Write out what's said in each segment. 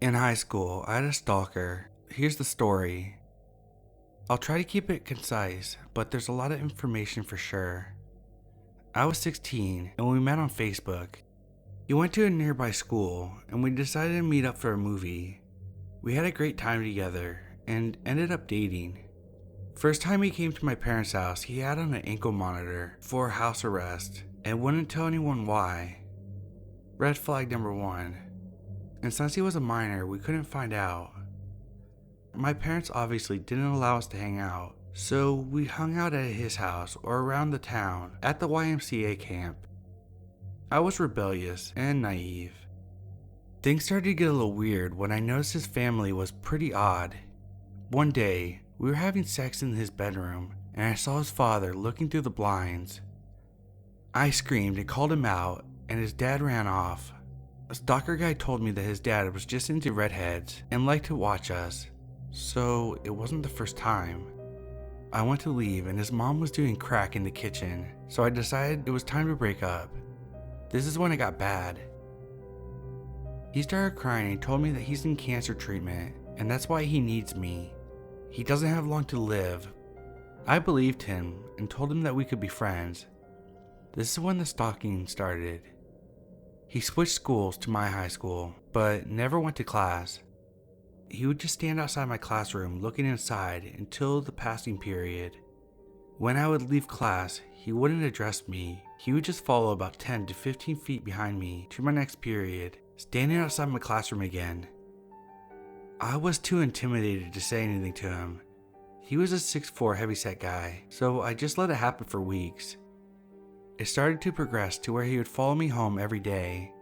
In high school, I had a stalker. Here's the story. I'll try to keep it concise, but there's a lot of information for sure. I was 16 and we met on Facebook. He went to a nearby school and we decided to meet up for a movie. We had a great time together and ended up dating. First time he came to my parents' house, he had on an ankle monitor for house arrest and wouldn't tell anyone why. Red flag number 1. And since he was a minor, we couldn't find out. My parents obviously didn't allow us to hang out, so we hung out at his house or around the town at the YMCA camp. I was rebellious and naive. Things started to get a little weird when I noticed his family was pretty odd. One day, we were having sex in his bedroom and I saw his father looking through the blinds. I screamed and called him out and his dad ran off. A stalker guy told me that his dad was just into redheads and liked to watch us, so it wasn't the first time. I went to leave and his mom was doing crack in the kitchen, so I decided it was time to break up. This is when it got bad. He started crying and told me that he's in cancer treatment and that's why he needs me. He doesn't have long to live. I believed him and told him that we could be friends. This is when the stalking started. He switched schools to my high school, but never went to class. He would just stand outside my classroom looking inside until the passing period. When I would leave class, he wouldn't address me. He would just follow about 10 to 15 feet behind me to my next period, standing outside my classroom again. I was too intimidated to say anything to him. He was a 6'4" heavyset guy, so I just let it happen for weeks. It started to progress to where he would follow me home every day.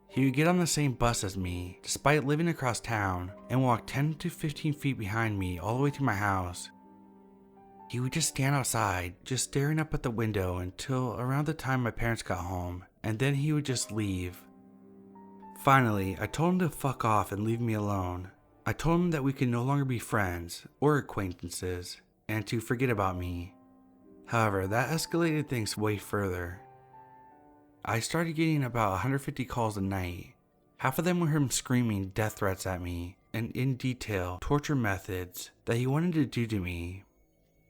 He would get on the same bus as me, despite living across town, and walk 10 to 15 feet behind me all the way to my house. He would just stand outside, just staring up at the window until around the time my parents got home, and then he would just leave. Finally, I told him to fuck off and leave me alone. I told him that we could no longer be friends or acquaintances, and to forget about me. However, that escalated things way further. I started getting about 150 calls a night. Half of them were him screaming death threats at me, and in detail, torture methods that he wanted to do to me.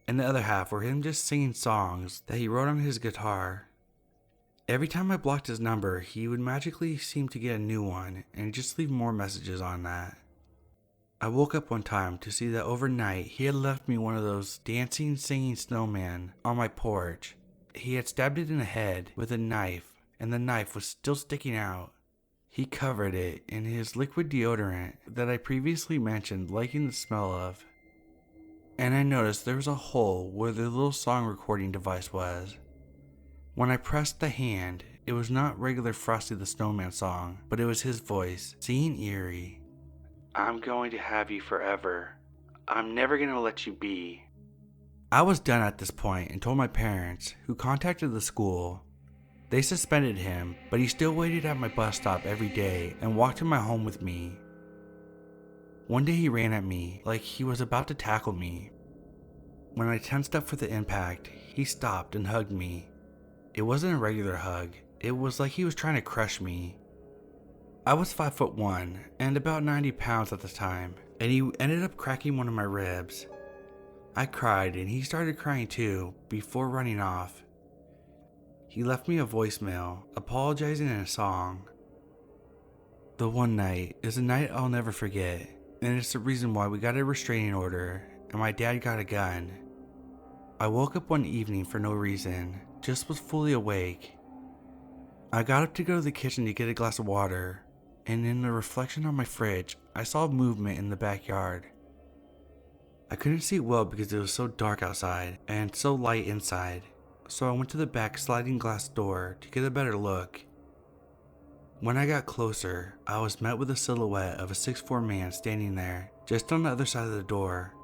And the other half were him just singing songs that he wrote on his guitar. Every time I blocked his number, he would magically seem to get a new one and just leave more messages on that. I woke up one time to see that overnight he had left me one of those dancing, singing snowmen on my porch. He had stabbed it in the head with a knife, and the knife was still sticking out. He covered it in his liquid deodorant that I previously mentioned liking the smell of. And I noticed there was a hole where the little song recording device was. When I pressed the hand, it was not regular Frosty the Snowman song, but it was his voice, singing eerie. I'm going to have you forever. I'm never going to let you be. I was done at this point and told my parents, who contacted the school. They suspended him, but he still waited at my bus stop every day and walked to my home with me. One day he ran at me like he was about to tackle me. When I tensed up for the impact, he stopped and hugged me. It wasn't a regular hug. It was like he was trying to crush me. I was 5'1" and about 90 pounds at the time, and he ended up cracking one of my ribs. I cried and he started crying too before running off. He left me a voicemail, apologizing in a song. The one night is a night I'll never forget, and it's the reason why we got a restraining order and my dad got a gun. I woke up one evening for no reason, just was fully awake. I got up to go to the kitchen to get a glass of water, and in the reflection on my fridge, I saw movement in the backyard. I couldn't see well because it was so dark outside and so light inside, so I went to the back sliding glass door to get a better look. When I got closer, I was met with a silhouette of a 6'4" man standing there, just on the other side of the door.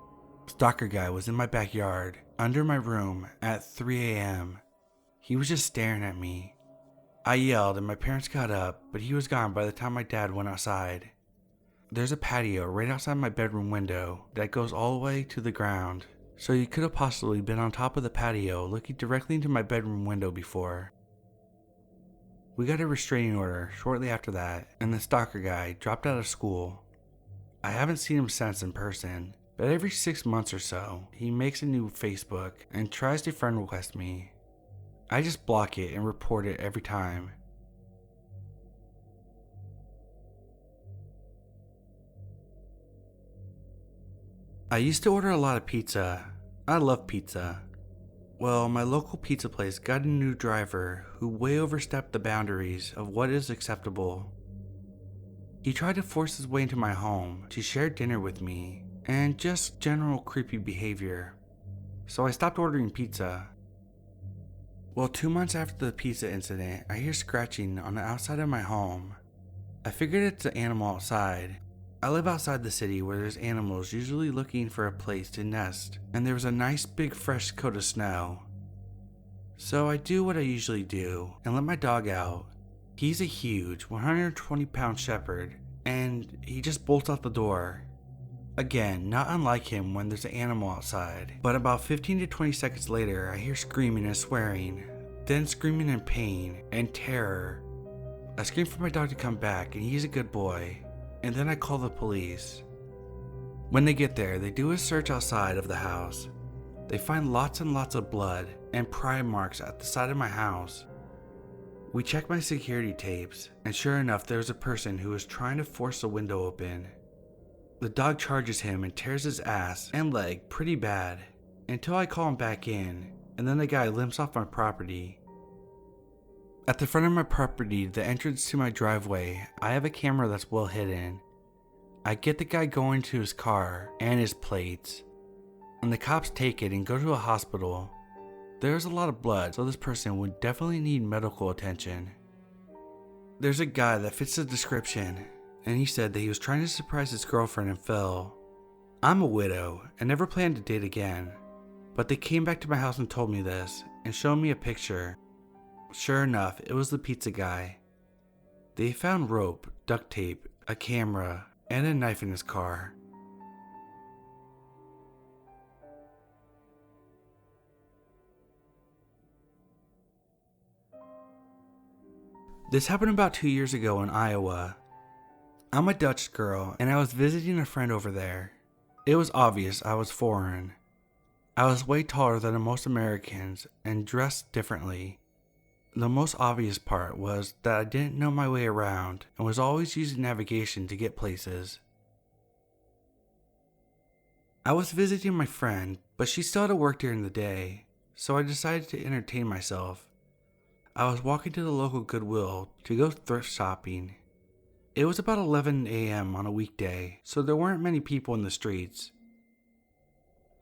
Stalker guy was in my backyard, under my room, at 3 a.m. He was just staring at me. I yelled and my parents got up, but he was gone by the time my dad went outside. There's a patio right outside my bedroom window that goes all the way to the ground, so he could have possibly been on top of the patio looking directly into my bedroom window before. We got a restraining order shortly after that, and the stalker guy dropped out of school. I haven't seen him since in person, but every 6 months or so, he makes a new Facebook and tries to friend request me. I just block it and report it every time. I used to order a lot of pizza. I love pizza. Well, my local pizza place got a new driver who way overstepped the boundaries of what is acceptable. He tried to force his way into my home to share dinner with me, and just general creepy behavior. So I stopped ordering pizza. Well, 2 months after the pizza incident, I hear scratching on the outside of my home. I figured it's an animal outside. I live outside the city where there's animals usually looking for a place to nest, and there was a nice big fresh coat of snow. So I do what I usually do and let my dog out. He's a huge 120-pound shepherd, and he just bolts out the door. Again, not unlike him when there's an animal outside, but about 15 to 20 seconds later I hear screaming and swearing, then screaming in pain and terror. I scream for my dog to come back, and he's a good boy, and then I call the police. When they get there, they do a search outside of the house. They find lots and lots of blood and pry marks at the side of my house. We check my security tapes, and sure enough, there's a person who is trying to force the window open. The dog charges him and tears his ass and leg pretty bad, until I call him back in, and then the guy limps off my property. At the front of my property, the entrance to my driveway, I have a camera that's well hidden. I get the guy going to his car and his plates, and the cops take it and go to a hospital. There's a lot of blood, so this person would definitely need medical attention. There's a guy that fits the description, and he said that he was trying to surprise his girlfriend and fell. I'm a widow and never planned to date again, but they came back to my house and told me this and showed me a picture. Sure enough, it was the pizza guy. They found rope, duct tape, a camera, and a knife in his car. This happened about 2 years ago in Iowa. I'm a Dutch girl, and I was visiting a friend over there. It was obvious I was foreign. I was way taller than most Americans and dressed differently. The most obvious part was that I didn't know my way around and was always using navigation to get places. I was visiting my friend, but she still had to work during the day, so I decided to entertain myself. I was walking to the local Goodwill to go thrift shopping. It was about 11 a.m. on a weekday, so there weren't many people in the streets.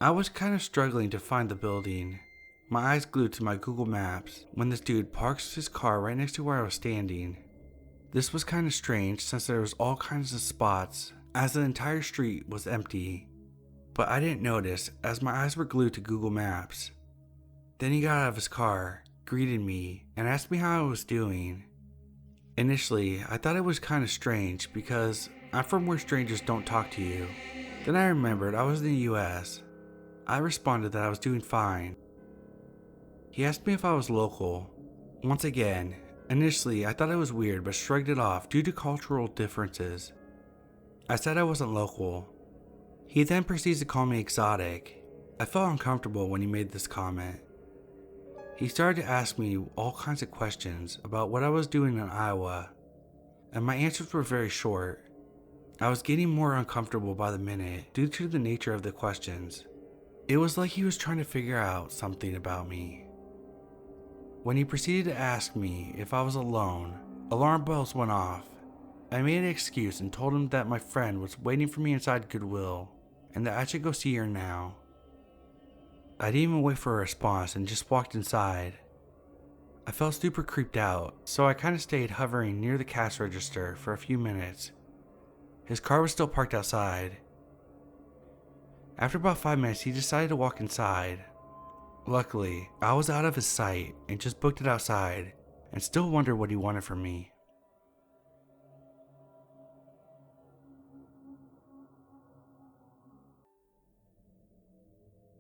I was kind of struggling to find the building, my eyes glued to my Google Maps, when this dude parks his car right next to where I was standing. This was kind of strange since there was all kinds of spots, as the entire street was empty. But I didn't notice as my eyes were glued to Google Maps. Then he got out of his car, greeted me, and asked me how I was doing. Initially, I thought it was kind of strange because I'm from where strangers don't talk to you. Then I remembered I was in the US. I responded that I was doing fine. He asked me if I was local. Once again, initially I thought it was weird but shrugged it off due to cultural differences. I said I wasn't local. He then proceeds to call me exotic. I felt uncomfortable when he made this comment. He started to ask me all kinds of questions about what I was doing in Iowa, and my answers were very short. I was getting more uncomfortable by the minute due to the nature of the questions. It was like he was trying to figure out something about me. When he proceeded to ask me if I was alone, alarm bells went off. I made an excuse and told him that my friend was waiting for me inside Goodwill and that I should go see her now. I didn't even wait for a response and just walked inside. I felt super creeped out, so I kind of stayed hovering near the cash register for a few minutes. His car was still parked outside. After about 5 minutes, he decided to walk inside. Luckily, I was out of his sight and just booked it outside and still wondered what he wanted from me.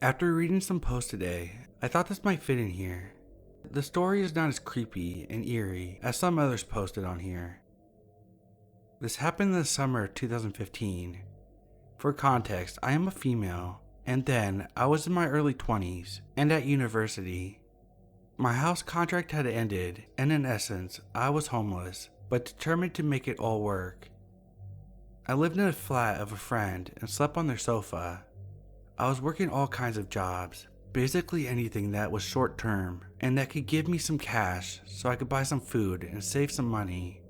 After reading some posts today, I thought this might fit in here. The story is not as creepy and eerie as some others posted on here. This happened in the summer of 2015. For context, I am a female, and then I was in my early 20s and at university. My house contract had ended, and in essence, I was homeless, but determined to make it all work. I lived in a flat of a friend and slept on their sofa. I was working all kinds of jobs, basically anything that was short term and that could give me some cash so I could buy some food and save some money.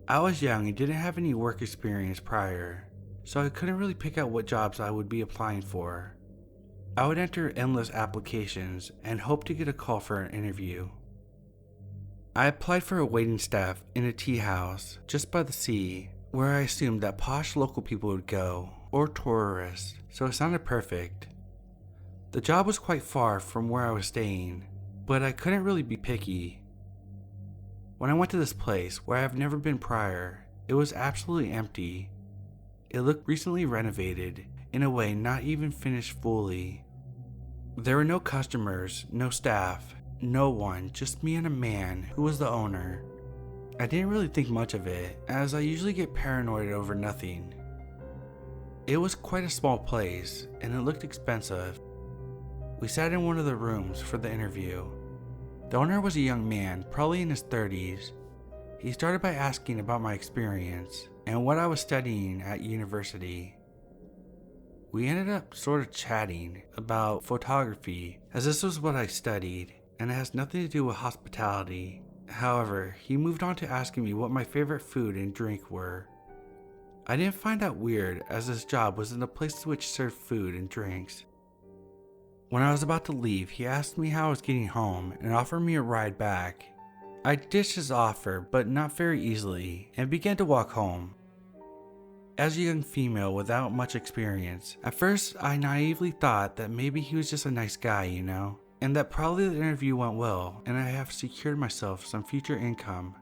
I was young and didn't have any work experience prior, so I couldn't really pick out what jobs I would be applying for. I would enter endless applications and hope to get a call for an interview. I applied for a waiting staff in a tea house just by the sea, where I assumed that posh local people would go, or tourists, so it sounded perfect. The job was quite far from where I was staying, but I couldn't really be picky. When I went to this place where I've never been prior, it was absolutely empty. It looked recently renovated, in a way not even finished fully. There were no customers, no staff, no one, just me and a man who was the owner. I didn't really think much of it, as I usually get paranoid over nothing. It was quite a small place, and it looked expensive. We sat in one of the rooms for the interview. The owner was a young man, probably in his 30s. He started by asking about my experience and what I was studying at university. We ended up sort of chatting about photography, as this was what I studied, and it has nothing to do with hospitality. However, he moved on to asking me what my favorite food and drink were. I didn't find that weird, as this job was in a place which served food and drinks. When I was about to leave, he asked me how I was getting home and offered me a ride back. I ditched his offer, but not very easily, and began to walk home. As a young female without much experience, at first I naively thought that maybe he was just a nice guy, and that probably the interview went well and I have secured myself some future income.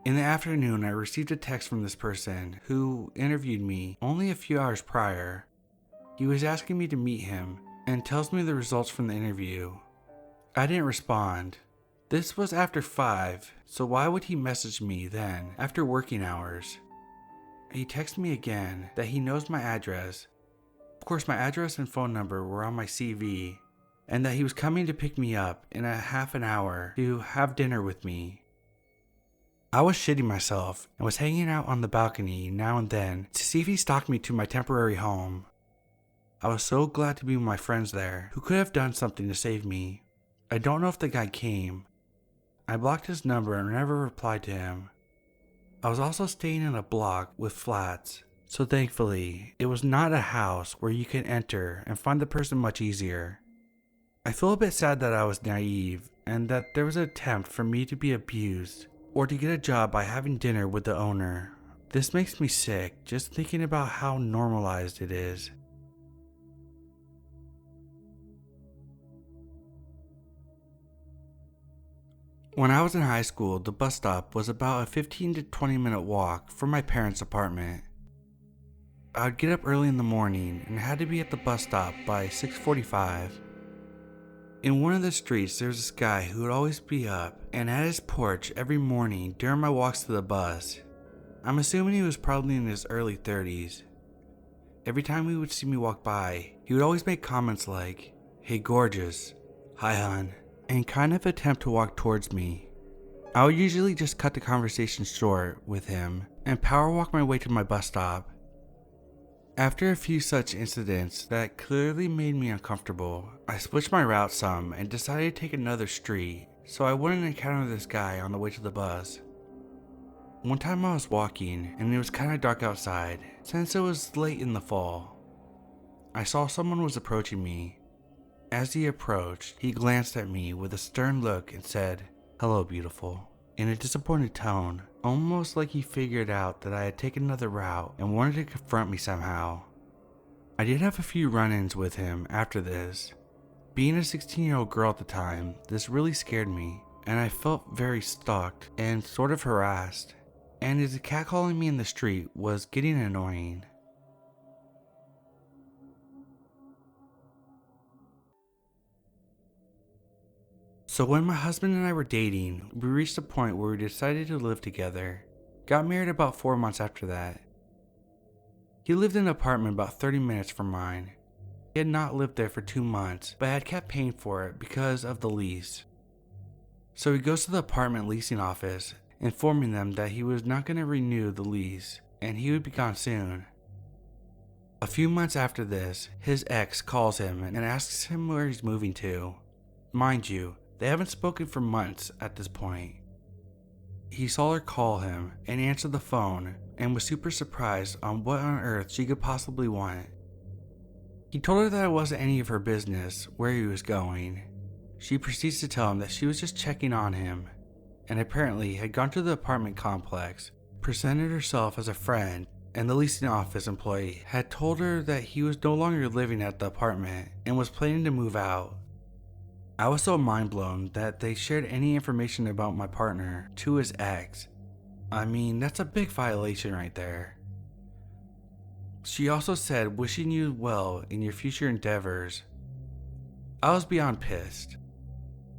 In the afternoon, I received a text from this person who interviewed me only a few hours prior. He was asking me to meet him and tells me the results from the interview. I didn't respond. This was after 5, so why would he message me then after working hours? He texted me again that he knows my address. Of course, my address and phone number were on my CV, and that he was coming to pick me up in a half an hour to have dinner with me. I was shitting myself and was hanging out on the balcony now and then to see if he stalked me to my temporary home. I was so glad to be with my friends there, who could have done something to save me. I don't know if the guy came. I blocked his number and never replied to him. I was also staying in a block with flats, so thankfully, it was not a house where you can enter and find the person much easier. I feel a bit sad that I was naive, and that there was an attempt for me to be abused, or to get a job by having dinner with the owner. This makes me sick, just thinking about how normalized it is. When I was in high school, the bus stop was about a 15 to 20 minute walk from my parents' apartment. I would get up early in the morning and had to be at the bus stop by 6:45. In one of the streets, there was this guy who would always be up and at his porch every morning during my walks to the bus. I'm assuming he was probably in his early 30s. Every time he would see me walk by, he would always make comments like, "Hey gorgeous," "Hi hun," and kind of attempt to walk towards me. I would usually just cut the conversation short with him and power walk my way to my bus stop. After a few such incidents that clearly made me uncomfortable, I switched my route some and decided to take another street so I wouldn't encounter this guy on the way to the bus. One time I was walking and it was kind of dark outside since it was late in the fall. I saw someone was approaching me. As he approached, he glanced at me with a stern look and said, "Hello, beautiful," in a disappointed tone, almost like he figured out that I had taken another route and wanted to confront me somehow. I did have a few run-ins with him after this. Being a 16-year-old girl at the time, this really scared me, and I felt very stalked and sort of harassed, and his catcalling me in the street was getting annoying. So when my husband and I were dating, we reached a point where we decided to live together. Got married about 4 months after that. He lived in an apartment about 30 minutes from mine. He had not lived there for 2 months, but had kept paying for it because of the lease. So he goes to the apartment leasing office, informing them that he was not going to renew the lease and he would be gone soon. A few months after this, his ex calls him and asks him where he's moving to. Mind you, they haven't spoken for months at this point. He saw her call him and answered the phone and was super surprised on what on earth she could possibly want. He told her that it wasn't any of her business where he was going. She proceeds to tell him that she was just checking on him and apparently had gone to the apartment complex, presented herself as a friend, and the leasing office employee had told her that he was no longer living at the apartment and was planning to move out. I was so mind blown that they shared any information about my partner to his ex. I mean, that's a big violation right there. She also said, wishing you well in your future endeavors. I was beyond pissed.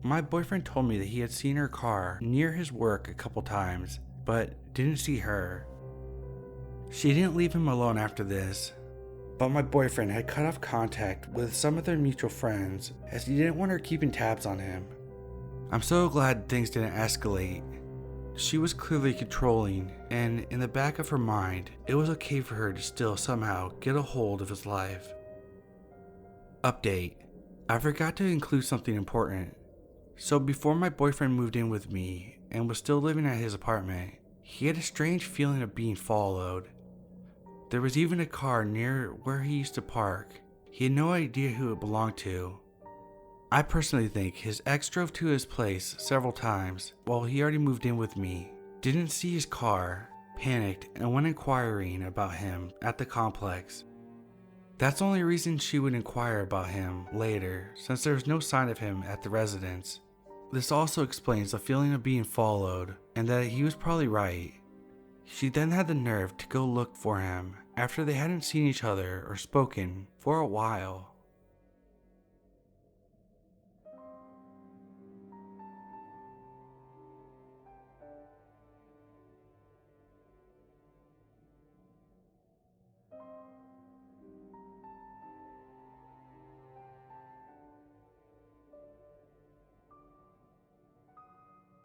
My boyfriend told me that he had seen her car near his work a couple times, but didn't see her. She didn't leave him alone after this, but my boyfriend had cut off contact with some of their mutual friends as he didn't want her keeping tabs on him. I'm so glad things didn't escalate. She was clearly controlling, and in the back of her mind, it was okay for her to still somehow get a hold of his life. Update: I forgot to include something important. So before my boyfriend moved in with me and was still living at his apartment, he had a strange feeling of being followed. There was even a car near where he used to park. He had no idea who it belonged to. I personally think his ex drove to his place several times while he already moved in with me, didn't see his car, panicked, and went inquiring about him at the complex. That's the only reason she would inquire about him later, since there was no sign of him at the residence. This also explains the feeling of being followed, and that he was probably right. She then had the nerve to go look for him after they hadn't seen each other or spoken for a while.